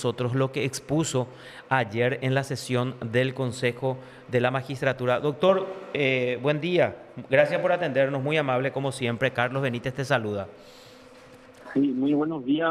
nosotros lo que expuso ayer en la sesión del Consejo de la Magistratura. Doctor, buen día. Gracias por atendernos, muy amable como siempre. Carlos Benítez te saluda. Sí, muy buenos días,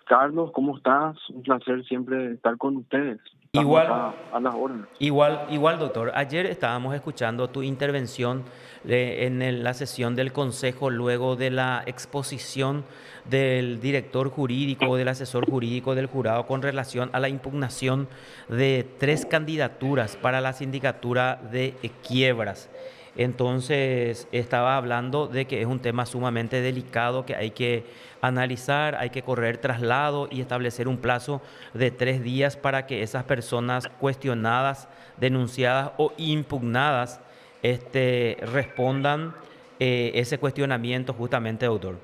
Carlos. ¿Cómo estás? Un placer siempre estar con ustedes. Estamos Igual, acá a las órdenes. igual, doctor. Ayer estábamos escuchando tu intervención la sesión del Consejo luego de la exposición del director jurídico o del asesor jurídico del jurado con relación a la impugnación de tres candidaturas para la sindicatura de quiebras. Entonces, estaba hablando de que es un tema sumamente delicado que hay que analizar, hay que correr traslado y establecer un plazo de 3 días para que esas personas cuestionadas, denunciadas o impugnadas respondan ese cuestionamiento justamente, doctor.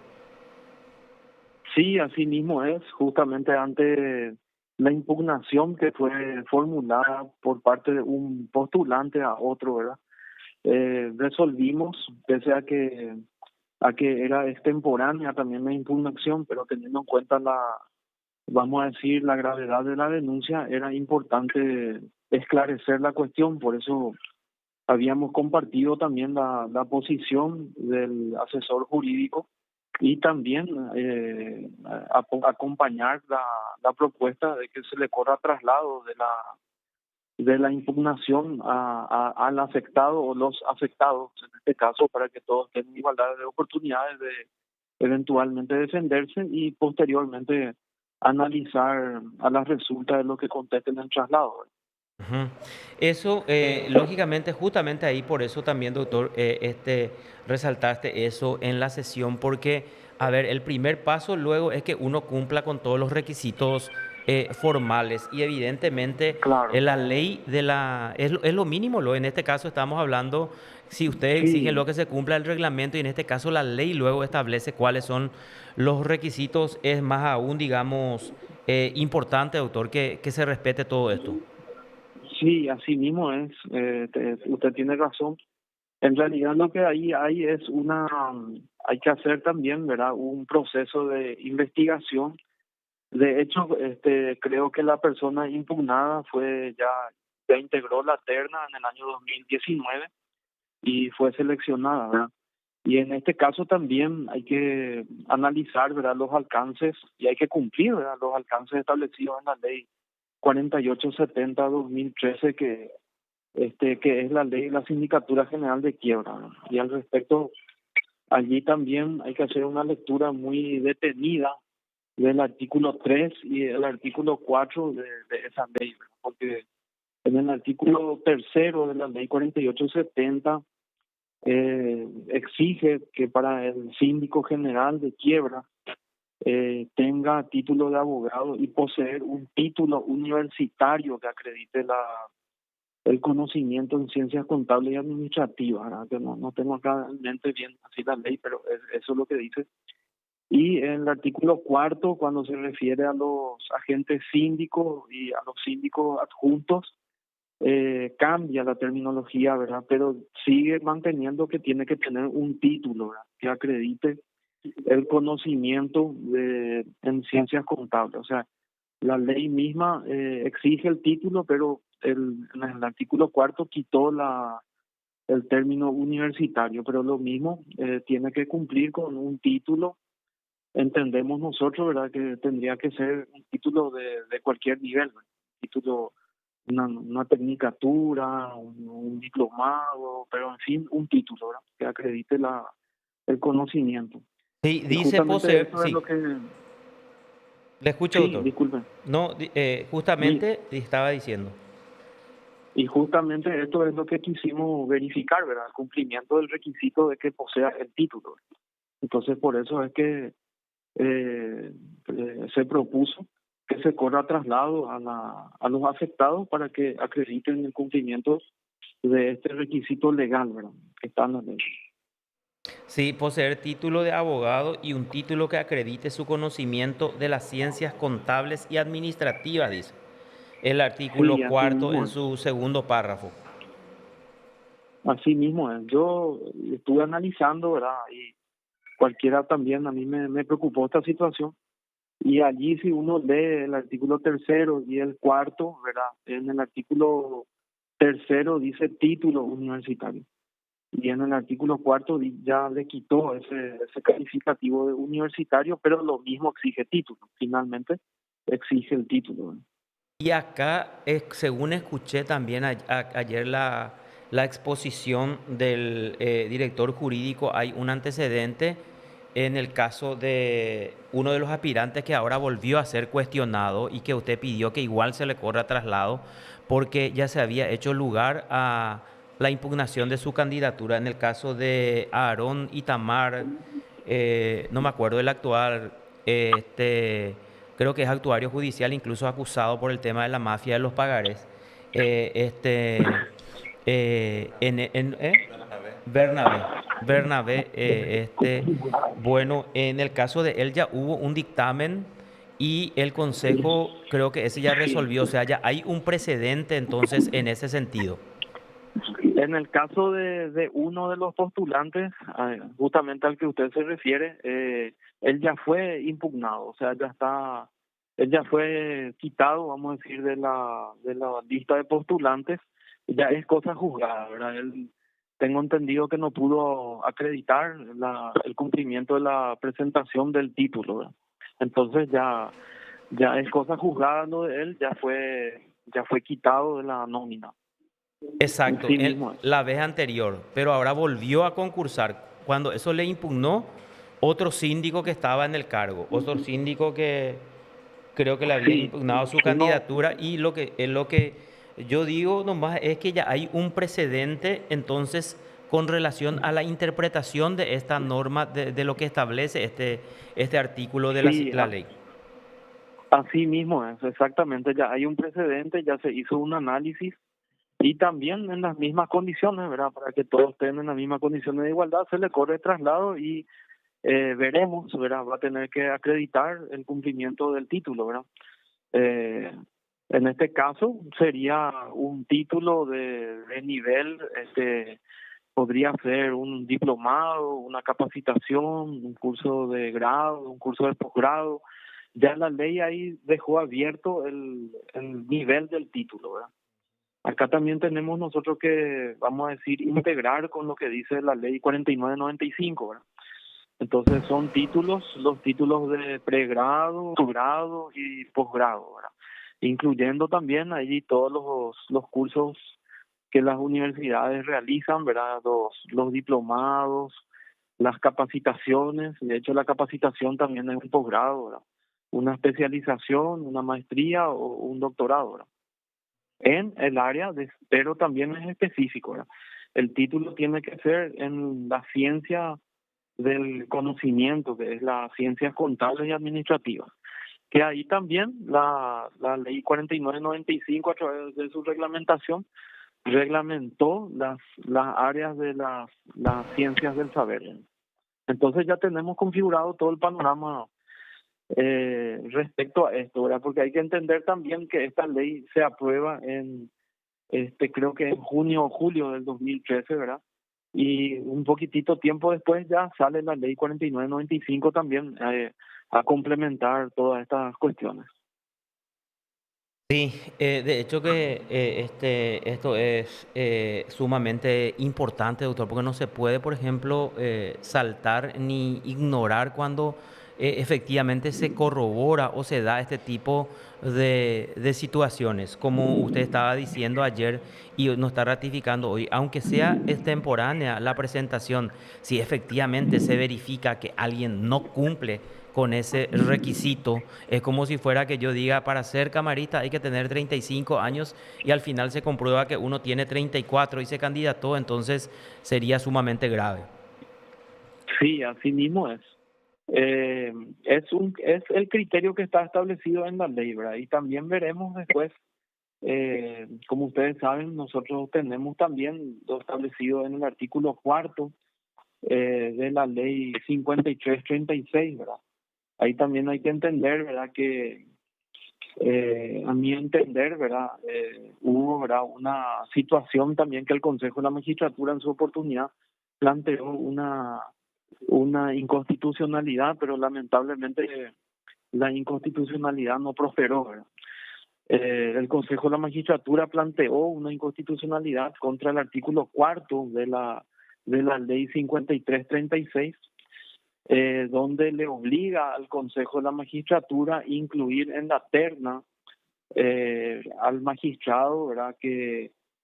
Sí, así mismo es, justamente ante la impugnación que fue formulada por parte de un postulante a otro, ¿verdad? Resolvimos, pese a que era extemporánea también la impugnación, pero teniendo en cuenta vamos a decir, la gravedad de la denuncia, era importante esclarecer la cuestión. Por eso habíamos compartido también la posición del asesor jurídico y también acompañar la propuesta de que se le corra traslado de la impugnación al afectado o los afectados, en este caso, para que todos tengan igualdad de oportunidades de eventualmente defenderse y posteriormente analizar a las resultas de lo que contesten el traslado. Ujú. Eso, lógicamente, justamente ahí, por eso también, doctor, resaltaste eso en la sesión, porque, a ver, el primer paso luego es que uno cumpla con todos los requisitos formales y evidentemente Claro, la ley es lo mínimo, en este caso estamos hablando, si ustedes exigen sí, lo que se cumpla el reglamento y en este caso la ley luego establece cuáles son los requisitos, es más aún, digamos, importante, doctor, que se respete todo esto. sí, así mismo es. Usted tiene razón. En realidad lo que ahí hay es hay que hacer también, ¿verdad? Un proceso de investigación. De hecho, creo que la persona impugnada ya integró la terna en el año 2019 y fue seleccionada, ¿verdad? Y en este caso también hay que analizar, ¿verdad?, los alcances y hay que cumplir, ¿verdad?, los alcances establecidos en la ley 4870/2013 que es la ley de la Sindicatura General de Quiebra, ¿no? Y al respecto, allí también hay que hacer una lectura muy detenida del artículo 3 y el artículo 4 de esa ley, ¿verdad? Porque en el artículo tercero de la ley 4870 exige que para el síndico general de quiebra tenga título de abogado y poseer un título universitario que acredite el conocimiento en ciencias contables y administrativas, ¿verdad? Que no tengo acá en mente bien así la ley, pero eso es lo que dice. Y en el artículo cuarto, cuando se refiere a los agentes síndicos y a los síndicos adjuntos, cambia la terminología, ¿verdad? Pero sigue manteniendo que tiene que tener un título, ¿verdad?, que acredite el conocimiento en ciencias contables. O sea, la ley misma exige el título, pero en el artículo cuarto quitó el término universitario, pero lo mismo tiene que cumplir con un título. Entendemos nosotros, ¿verdad?, que tendría que ser un título de cualquier nivel, ¿verdad? Título, una tecnicatura, un diplomado, pero en fin, un título, ¿verdad?, que acredite el conocimiento. Sí, Y dice justamente poseer, eso es sí, lo que... le escucho, Sí, doctor. disculpen. No, Di- justamente estaba diciendo. Y justamente esto es lo que quisimos verificar, ¿verdad? El cumplimiento del requisito de que posea el título. Entonces, por eso es que se propuso que se corra traslado a los afectados para que acrediten el cumplimiento de este requisito legal, ¿verdad?, que está en la ley. Sí, poseer título de abogado y un título que acredite su conocimiento de las ciencias contables y administrativas, dice el artículo Sí, así cuarto mismo en es. su segundo párrafo. Así mismo es. Yo estuve analizando, ¿verdad? Y cualquiera también, a mí me preocupó esta situación Y allí si uno lee el artículo tercero y el cuarto, ¿verdad? En el artículo tercero dice título universitario. Y en el artículo cuarto ya le quitó ese calificativo de universitario, pero lo mismo exige título. Finalmente exige el título, ¿verdad? Y acá, según escuché también ayer la exposición del director jurídico, hay un antecedente en el caso de uno de los aspirantes que ahora volvió a ser cuestionado y que usted pidió que igual se le corra traslado porque ya se había hecho lugar a la impugnación de su candidatura. En el caso de Aarón Itamar, no me acuerdo el actual, creo que es actuario judicial, incluso acusado por el tema de la mafia de los pagares. Eh, este, Bernabé, Bernabé, bueno, en el caso de él ya hubo un dictamen y el consejo creo que ese ya Sí. resolvió, o sea, ya hay un precedente entonces en ese sentido. En el caso de uno de los postulantes, justamente al que usted se refiere, él ya fue impugnado, o sea, él ya fue quitado, vamos a decir, de la lista de postulantes, ya es cosa juzgada, ¿verdad? Él, tengo entendido que no pudo acreditar el cumplimiento de la presentación del título, ¿verdad? Entonces ya es cosa juzgada lo de él, ya fue quitado de la nómina. Exacto, Sí mismo es. la vez anterior, pero ahora volvió a concursar. Cuando eso le impugnó otro síndico que estaba en el cargo, otro síndico que creo que le había Sí, impugnado su uno, candidatura y lo que yo digo nomás es que ya hay un precedente entonces con relación a la interpretación de esta norma, de lo que establece este artículo de sí, la ley. así mismo es, exactamente, ya hay un precedente, ya se hizo un análisis y también en las mismas condiciones, ¿verdad? Para que todos estén en las mismas condiciones de igualdad, se le corre traslado y veremos, ¿verdad? Va a tener que acreditar el cumplimiento del título, ¿verdad? Eh, en este caso sería un título de nivel, podría ser un diplomado, una capacitación, un curso de grado, un curso de posgrado. Ya la ley ahí dejó abierto el nivel del título, ¿verdad? Acá también tenemos nosotros que, vamos a decir, integrar con lo que dice la ley 4995, ¿verdad? Entonces son títulos, los títulos de pregrado, grado y posgrado, ¿verdad? Incluyendo también allí todos los cursos que las universidades realizan, ¿verdad? Los diplomados, las capacitaciones, de hecho la capacitación también es un posgrado, ¿verdad? Una especialización, una maestría o un doctorado, ¿verdad? En el área, pero también es específico, ¿verdad? El título tiene que ser en la ciencia del conocimiento, que es las ciencias contables y administrativas, que ahí también la ley 4995 a través de su reglamentación reglamentó las áreas de las ciencias del saber. Entonces ya tenemos configurado todo el panorama respecto a esto, ¿verdad? Porque hay que entender también que esta ley se aprueba creo que en junio o julio del 2013, ¿verdad? Y un poquitito tiempo después ya sale la ley 4995 también a complementar todas estas cuestiones. Sí, de hecho que esto es sumamente importante, doctor, porque no se puede, por ejemplo, saltar ni ignorar cuando efectivamente se corrobora o se da este tipo de situaciones, como usted estaba diciendo ayer y nos está ratificando hoy, aunque sea extemporánea la presentación, si efectivamente se verifica que alguien no cumple con ese requisito. Es como si fuera que yo diga, para ser camarista hay que tener 35 años y al final se comprueba que uno tiene 34 y se candidató, entonces sería sumamente grave. Sí, así mismo es. Es el criterio que está establecido en la ley, ¿verdad? Y también veremos después, como ustedes saben, nosotros tenemos también lo establecido en el artículo cuarto de la ley 5336, ¿verdad? Ahí también hay que entender, ¿verdad? Que a mi entender, ¿verdad? Hubo, ¿verdad? Una situación también que el Consejo de la Magistratura en su oportunidad planteó una inconstitucionalidad, pero lamentablemente la inconstitucionalidad no prosperó, ¿verdad? El Consejo de la Magistratura planteó una inconstitucionalidad contra el artículo cuarto de la ley 5336, donde le obliga al Consejo de la Magistratura a incluir en la terna al magistrado, ¿verdad?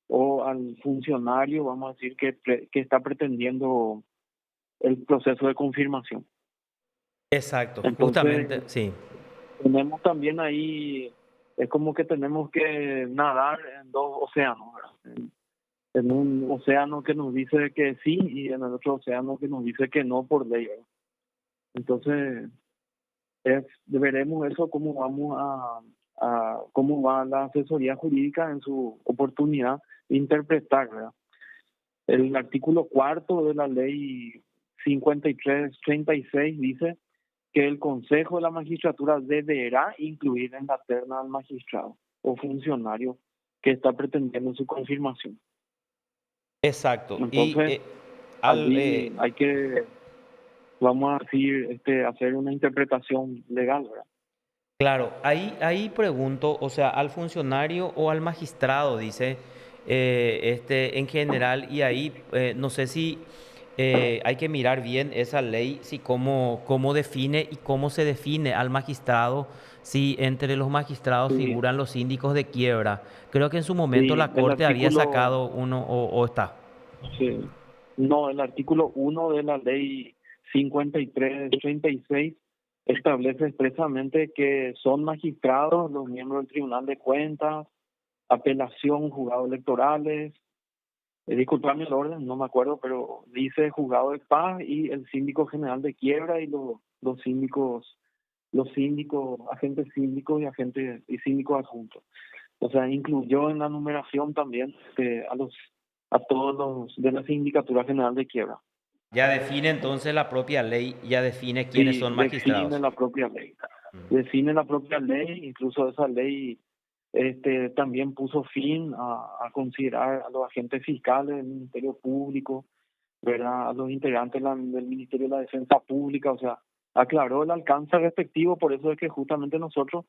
O al funcionario, vamos a decir, que está pretendiendo el proceso de confirmación. Exacto, Entonces, justamente, sí. tenemos también ahí, es como que tenemos que nadar en dos océanos, ¿verdad? En un océano que nos dice que sí y en el otro océano que nos dice que no por ley, ¿verdad? Entonces, veremos eso cómo vamos a cómo va la asesoría jurídica en su oportunidad de interpretar, ¿verdad? El artículo cuarto de la ley 5336 dice que el Consejo de la Magistratura deberá incluir en la terna al magistrado o funcionario que está pretendiendo su confirmación. Exacto. Y Entonces, allí hay que, vamos a decir, hacer una interpretación legal, ¿verdad? claro, ahí pregunto, o sea, al funcionario o al magistrado, dice, en general, y ahí no sé si hay que mirar bien esa ley, si cómo define y cómo se define al magistrado, si entre los magistrados Sí, figuran los síndicos de quiebra. Creo que en su momento sí, la Corte había sacado uno o está. sí, no, el artículo uno de la ley 5336 establece expresamente que son magistrados los miembros del Tribunal de Cuentas, apelación, juzgados electorales, disculpame el orden, no me acuerdo, pero dice juzgado de paz y el síndico general de quiebra y los síndicos, agentes síndicos y agentes y síndicos adjuntos. O sea, incluyó en la numeración también a todos los de la Sindicatura General de Quiebra. Ya define entonces la propia ley, ya define quiénes Sí, son define magistrados. la propia ley. Mm. Define la propia ley, incluso esa ley también puso fin a considerar a los agentes fiscales del Ministerio Público, ¿verdad? A los integrantes del Ministerio de la Defensa Pública, o sea, aclaró el alcance respectivo, por eso es que justamente nosotros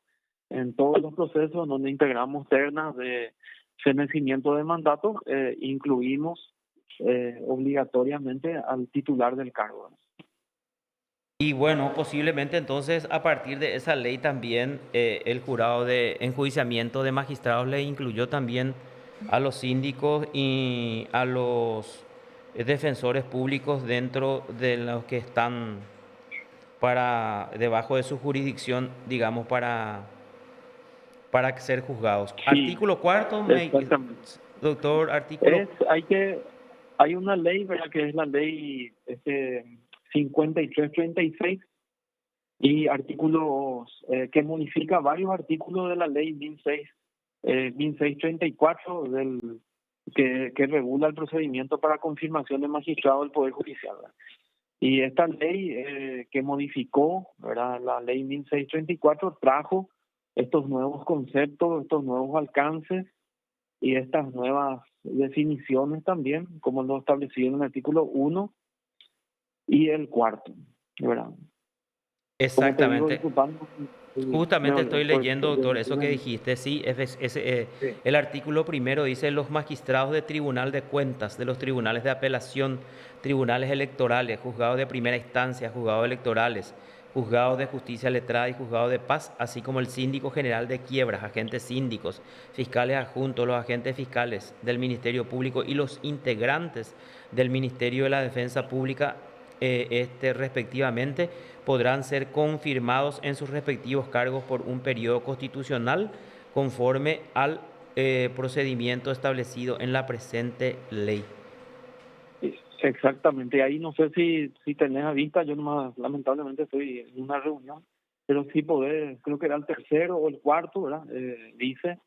en todos los procesos donde integramos ternas de fenecimiento de mandato, incluimos obligatoriamente al titular del cargo. Y bueno, posiblemente entonces a partir de esa ley también el jurado de enjuiciamiento de magistrados le incluyó también a los síndicos y a los defensores públicos dentro de los que están para debajo de su jurisdicción, digamos, para ser juzgados. Sí, Artículo cuarto, exactamente. doctor, artículo. Hay una ley, ¿verdad? Que es la ley 5336 y artículos que modifica varios artículos de la ley 1634 que regula el procedimiento para confirmación de magistrado del Poder Judicial, ¿verdad? Y esta ley que modificó, ¿verdad? La ley 1634 trajo estos nuevos conceptos, estos nuevos alcances y estas nuevas definiciones también, como lo establecido en el artículo 1 y el cuarto, ¿verdad? Como te digo, Exactamente. disculpando, Justamente estoy leyendo, doctor, eso que dijiste, sí, sí, el artículo primero dice los magistrados de Tribunal de Cuentas, de los tribunales de apelación, tribunales electorales, juzgados de primera instancia, juzgados electorales, juzgados de justicia letrada y juzgados de paz, así como el síndico general de quiebras, agentes síndicos, fiscales adjuntos, los agentes fiscales del Ministerio Público y los integrantes del Ministerio de la Defensa Pública, respectivamente podrán ser confirmados en sus respectivos cargos por un periodo constitucional conforme al procedimiento establecido en la presente ley. exactamente. Ahí no sé si tenés a vista, yo nomás lamentablemente estoy en una reunión, pero sí podés, creo que era el tercero o el cuarto, ¿verdad? Dice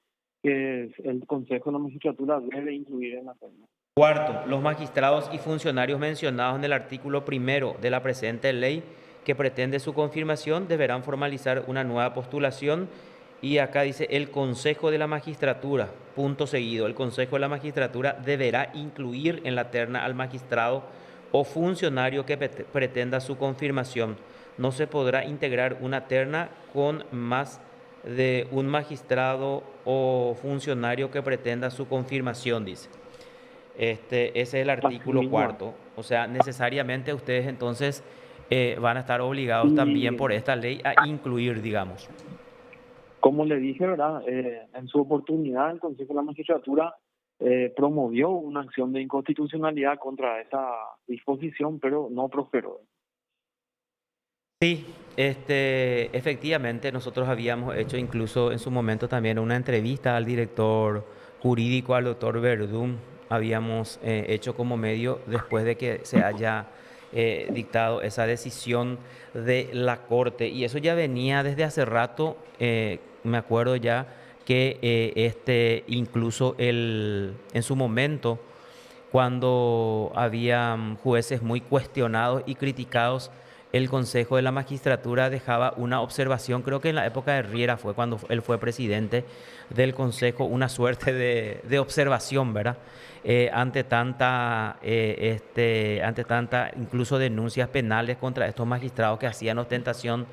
que el Consejo de la Magistratura debe incluir en la terna. Cuarto, los magistrados y funcionarios mencionados en el artículo primero de la presente ley que pretende su confirmación deberán formalizar una nueva postulación y acá dice el Consejo de la Magistratura, punto seguido, el Consejo de la Magistratura deberá incluir en la terna al magistrado o funcionario que pretenda su confirmación. no se podrá integrar una terna con más de un magistrado o funcionario que pretenda su confirmación, dice. Ese es el Así artículo mismo es. cuarto. O sea, necesariamente ustedes entonces van a estar obligados también Y por esta ley a incluir, digamos. como le dije, ¿verdad? En su oportunidad, el Consejo de la Magistratura promovió una acción de inconstitucionalidad contra esa disposición, pero no prosperó. Sí, efectivamente, nosotros habíamos hecho incluso en su momento también una entrevista al director jurídico, al doctor Verdún, habíamos hecho como medio después de que se haya dictado esa decisión de la Corte. Y eso ya venía desde hace rato, me acuerdo ya que incluso en su momento cuando habían jueces muy cuestionados y criticados, el Consejo de la Magistratura dejaba una observación, creo que en la época de Riera fue cuando él fue presidente del Consejo, una suerte de observación, ¿verdad? Ante tanta incluso denuncias penales contra estos magistrados que hacían ostentación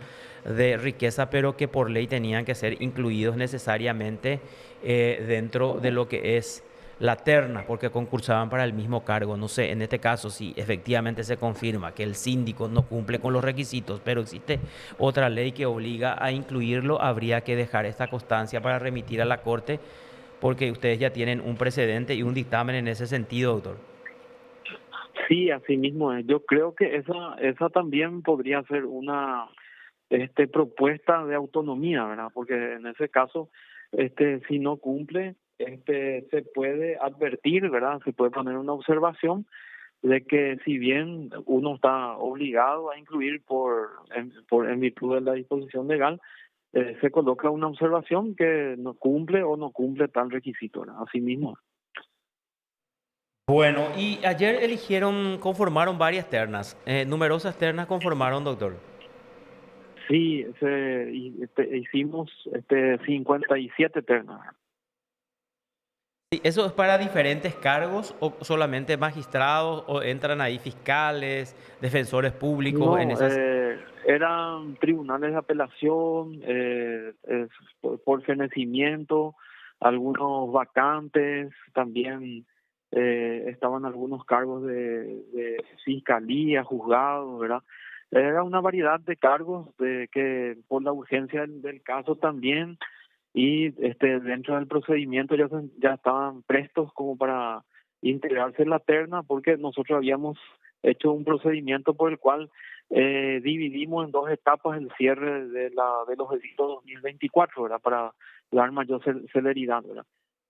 de riqueza, pero que por ley tenían que ser incluidos necesariamente dentro de lo que es la terna, porque concursaban para el mismo cargo. No sé, en este caso, si efectivamente se confirma que el síndico no cumple con los requisitos, pero existe otra ley que obliga a incluirlo, habría que dejar esta constancia para remitir a la Corte, porque ustedes ya tienen un precedente y un dictamen en ese sentido, doctor. Sí, así mismo es. Yo creo que esa también podría ser una propuesta de autonomía, ¿verdad? Porque en ese caso, si no cumple, se puede advertir, ¿verdad? Se puede poner una observación de que si bien uno está obligado a incluir en virtud de la disposición legal, se coloca una observación que no cumple o no cumple tal requisito, ¿verdad? Así mismo. Bueno, y ayer conformaron varias ternas, numerosas ternas conformaron, doctor. Sí, hicimos 57 ternas. Sí, ¿eso es para diferentes cargos o solamente magistrados o entran ahí fiscales, defensores públicos en No, esas? eran tribunales de apelación, por fenecimiento, algunos vacantes, también estaban algunos cargos de fiscalía, juzgados, ¿verdad? Era una variedad de cargos de que por la urgencia del caso también y dentro del procedimiento ya estaban prestos como para integrarse en la terna porque nosotros habíamos hecho un procedimiento por el cual dividimos en dos etapas el cierre de los edictos 2024, ¿verdad? Para dar mayor celeridad, ¿verdad?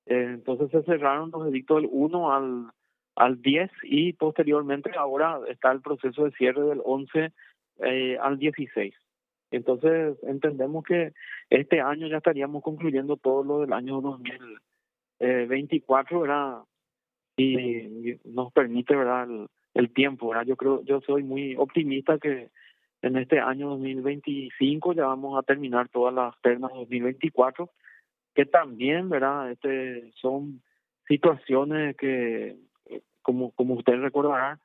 Entonces se cerraron los edictos del 1 al 10 y posteriormente ahora está el proceso de cierre del 11 al 16. Entonces entendemos que este año ya estaríamos concluyendo todo lo del año 2024, ¿verdad? Y nos permite, ¿verdad? El tiempo, ¿verdad? Yo soy muy optimista que en este año 2025 ya vamos a terminar todas las ternas 2024, que también, ¿verdad? Son situaciones que, como usted recordará,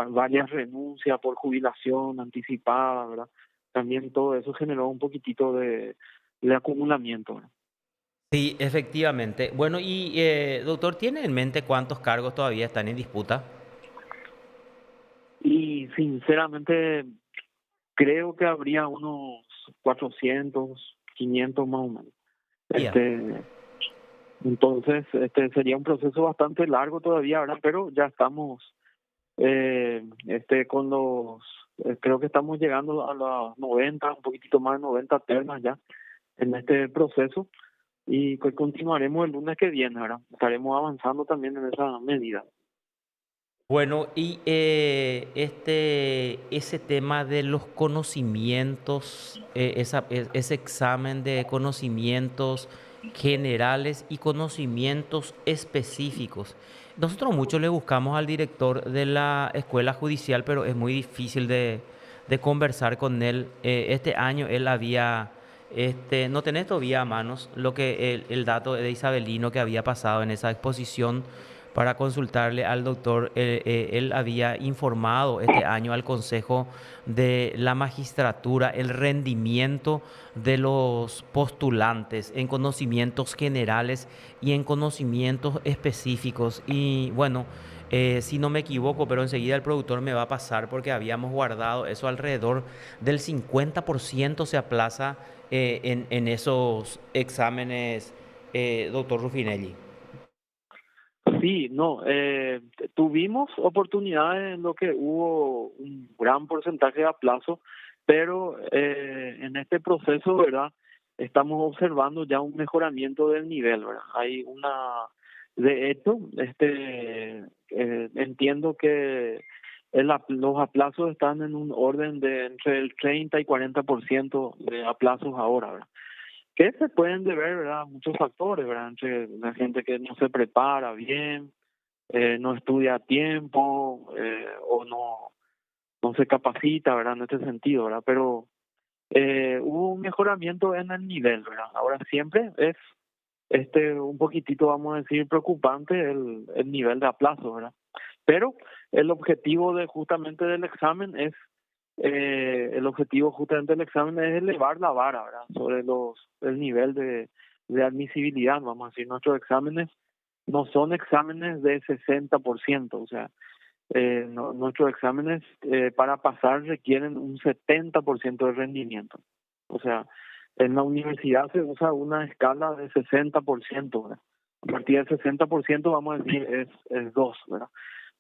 varias renuncias por jubilación anticipada, ¿verdad? También todo eso generó un poquitito de acumulamiento, ¿verdad? Sí, efectivamente. Bueno, y doctor, ¿tiene en mente cuántos cargos todavía están en disputa? Y sinceramente creo que habría unos 400, 500 más o menos. Ya. Este, entonces, sería un proceso bastante largo todavía, ¿verdad? Pero ya estamos con creo que estamos llegando a las 90, un poquitito más de 90 ternas ya en este proceso y pues continuaremos el lunes que viene, ¿verdad? Estaremos avanzando también en esa medida. Bueno, y ese tema de los conocimientos, ese examen de conocimientos generales y conocimientos específicos. Nosotros mucho le buscamos al director de la escuela judicial, pero es muy difícil de conversar con él. Este año él había, no tenés todavía a manos lo que el dato de Isabelino que había pasado en esa exposición, para consultarle al doctor. Él había informado este año al Consejo de la Magistratura el rendimiento de los postulantes en conocimientos generales y en conocimientos específicos. Y bueno, si no me equivoco, pero enseguida el productor me va a pasar porque habíamos guardado eso alrededor del 50% se aplaza en esos exámenes, doctor Rufinelli. Sí, no, tuvimos oportunidades en lo que hubo un gran porcentaje de aplazo, pero en este proceso, ¿verdad? Estamos observando ya un mejoramiento del nivel, ¿verdad? De hecho, entiendo que los aplazos están en un orden de entre el 30 y 40% de aplazos ahora, ¿verdad? Que se pueden deber, ¿verdad? A muchos factores, ¿verdad? Entre la gente que no se prepara bien, no estudia a tiempo, o no se capacita, ¿verdad? En este sentido, ¿verdad? Pero hubo un mejoramiento en el nivel, ¿verdad? Ahora siempre es un poquitito, vamos a decir, preocupante el nivel de aplazo, ¿verdad? Pero el objetivo de justamente del examen es elevar la vara, ¿verdad? Sobre el nivel de admisibilidad, vamos a decir. Nuestros exámenes no son exámenes de 60%, o sea, nuestros exámenes para pasar requieren un 70% de rendimiento. O sea, en la universidad se usa una escala de 60%, ¿verdad? A partir del 60% vamos a decir es 2, ¿verdad?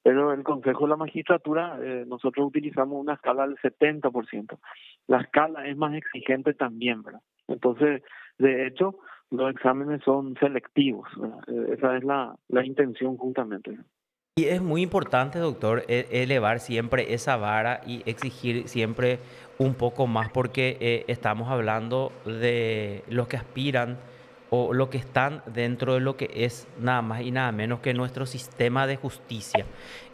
Pero el Consejo de la Magistratura, nosotros utilizamos una escala del 70%. La escala es más exigente también, ¿verdad? Entonces, de hecho, los exámenes son selectivos, ¿verdad? Esa es la intención justamente, ¿no? Y es muy importante, doctor, elevar siempre esa vara y exigir siempre un poco más porque estamos hablando de los que aspiran o lo que están dentro de lo que es nada más y nada menos que nuestro sistema de justicia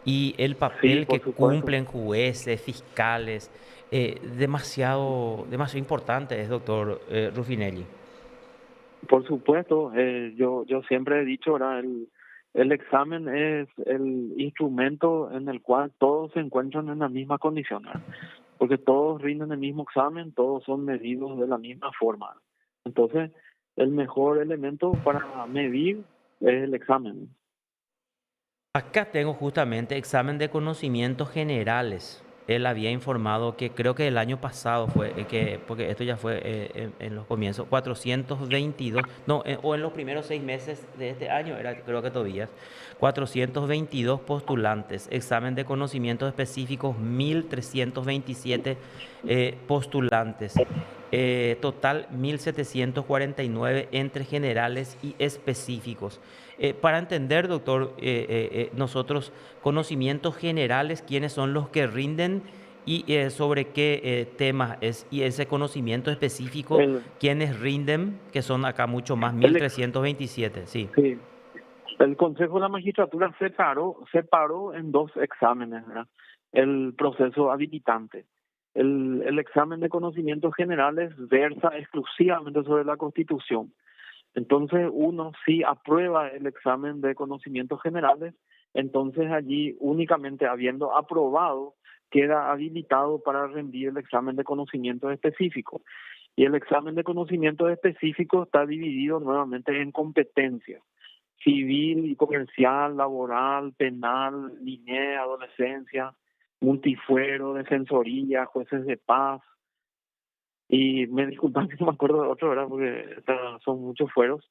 y el Sí, papel que por supuesto. cumplen jueces, fiscales, demasiado importante es, doctor Rufinelli. Por supuesto, yo siempre he dicho, ¿verdad? El examen es el instrumento en el cual todos se encuentran en la misma condición, ¿verdad? Porque todos rinden el mismo examen, todos son medidos de la misma forma. Entonces, el mejor elemento para medir es el examen. Acá tengo justamente examen de conocimientos generales. Él había informado que creo que el año pasado fue, porque esto ya fue en los comienzos, 422, no, o en los primeros 6 meses de este año, era creo que todavía, 422 postulantes, examen de conocimientos específicos, 1327 postulantes. Total 1749 entre generales y específicos. Para entender, doctor, nosotros conocimientos generales, quiénes son los que rinden y sobre qué temas es, y ese conocimiento específico, El, quiénes rinden, que son acá mucho más, el, mil ex- trescientos veintisiete sí. sí, el Consejo de la Magistratura separó en dos exámenes, ¿verdad? El proceso habilitante. El examen de conocimientos generales versa exclusivamente sobre la Constitución. Entonces, uno si aprueba el examen de conocimientos generales, entonces allí únicamente habiendo aprobado, queda habilitado para rendir el examen de conocimientos específicos. Y el examen de conocimientos específicos está dividido nuevamente en competencias: civil y comercial, laboral, penal, niñez, adolescencia, multifuero, defensoría, jueces de paz. Y me disculpan que no me acuerdo de otro, ¿verdad? Porque son muchos fueros.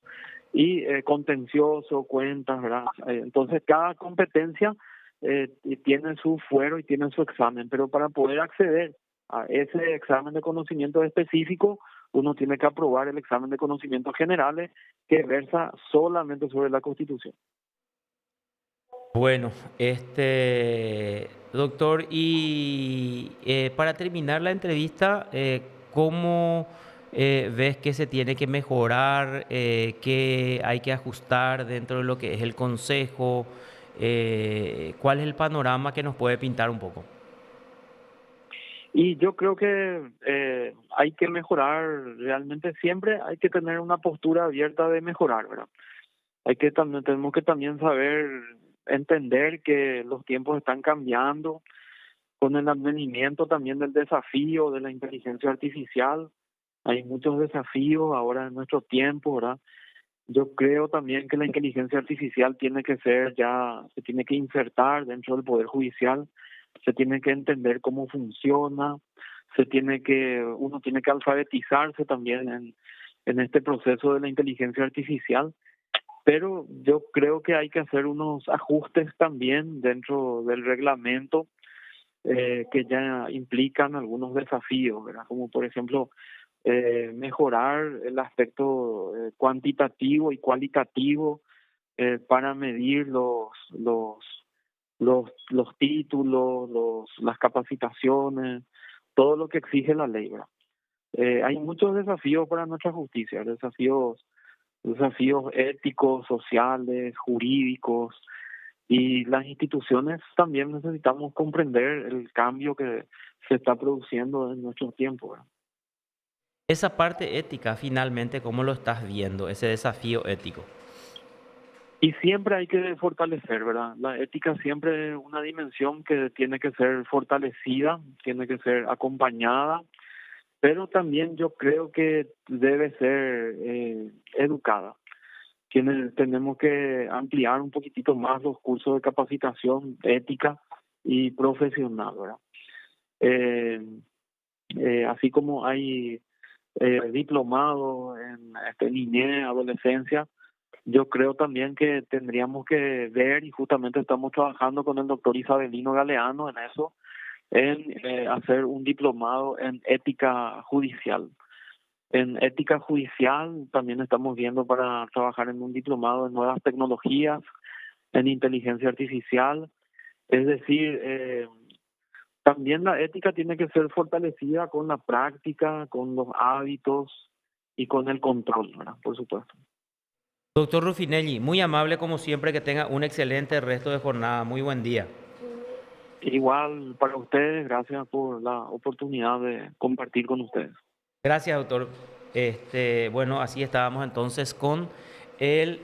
Y contencioso, cuentas, ¿verdad? Entonces, cada competencia tiene su fuero y tiene su examen, pero para poder acceder a ese examen de conocimientos específicos, uno tiene que aprobar el examen de conocimientos generales que versa solamente sobre la Constitución. Bueno, doctor, y para terminar la entrevista, ¿cómo ves que se tiene que mejorar, qué hay que ajustar dentro de lo que es el consejo? ¿Cuál es el panorama que nos puede pintar un poco? Y yo creo que hay que mejorar realmente siempre, hay que tener una postura abierta de mejorar, ¿verdad? Tenemos que también saber entender que los tiempos están cambiando con el advenimiento también del desafío de la inteligencia artificial. Hay muchos desafíos ahora en nuestro tiempo, ¿verdad? Yo creo también que la inteligencia artificial tiene que ser ya, se tiene que insertar dentro del Poder Judicial, se tiene que entender cómo funciona, uno tiene que alfabetizarse también en este proceso de la inteligencia artificial, pero yo creo que hay que hacer unos ajustes también dentro del reglamento que ya implican algunos desafíos, ¿verdad? Como por ejemplo mejorar el aspecto cuantitativo y cualitativo para medir los títulos, las capacitaciones, todo lo que exige la ley, ¿verdad? Hay muchos desafíos para nuestra justicia, desafíos éticos, sociales, jurídicos, y las instituciones también necesitamos comprender el cambio que se está produciendo en nuestro tiempo, ¿verdad? Esa parte ética, finalmente, ¿cómo lo estás viendo? Ese desafío ético. Y siempre hay que fortalecer, ¿verdad? La ética siempre es una dimensión que tiene que ser fortalecida, tiene que ser acompañada, pero también yo creo que debe ser educada. Tenemos que ampliar un poquitito más los cursos de capacitación ética y profesional, ¿verdad? Eh, Así como hay diplomados en niñez, adolescencia, yo creo también que tendríamos que ver, y justamente estamos trabajando con el doctor Isabelino Galeano en eso, en hacer un diplomado en ética judicial. En ética judicial también estamos viendo para trabajar en un diplomado en nuevas tecnologías, en inteligencia artificial. Es decir, también la ética tiene que ser fortalecida con la práctica, con los hábitos y con el control, ¿verdad? Por supuesto. Doctor Rufinelli, muy amable como siempre, que tenga un excelente resto de jornada. Muy buen día. Igual para ustedes, gracias por la oportunidad de compartir con ustedes. Gracias, doctor. Bueno, así estábamos entonces con el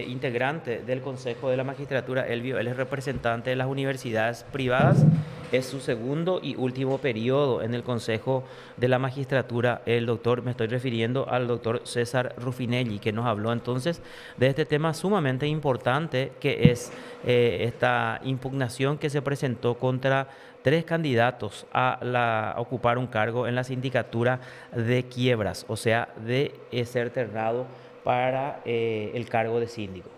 integrante del Consejo de la Magistratura, Elvio. Él es representante de las universidades privadas. Es su segundo y último periodo en el Consejo de la Magistratura. El doctor, me estoy refiriendo al doctor César Rufinelli, que nos habló entonces de este tema sumamente importante, que es esta impugnación que se presentó contra tres candidatos a ocupar un cargo en la sindicatura de quiebras, o sea, de ser ternado para el cargo de síndico.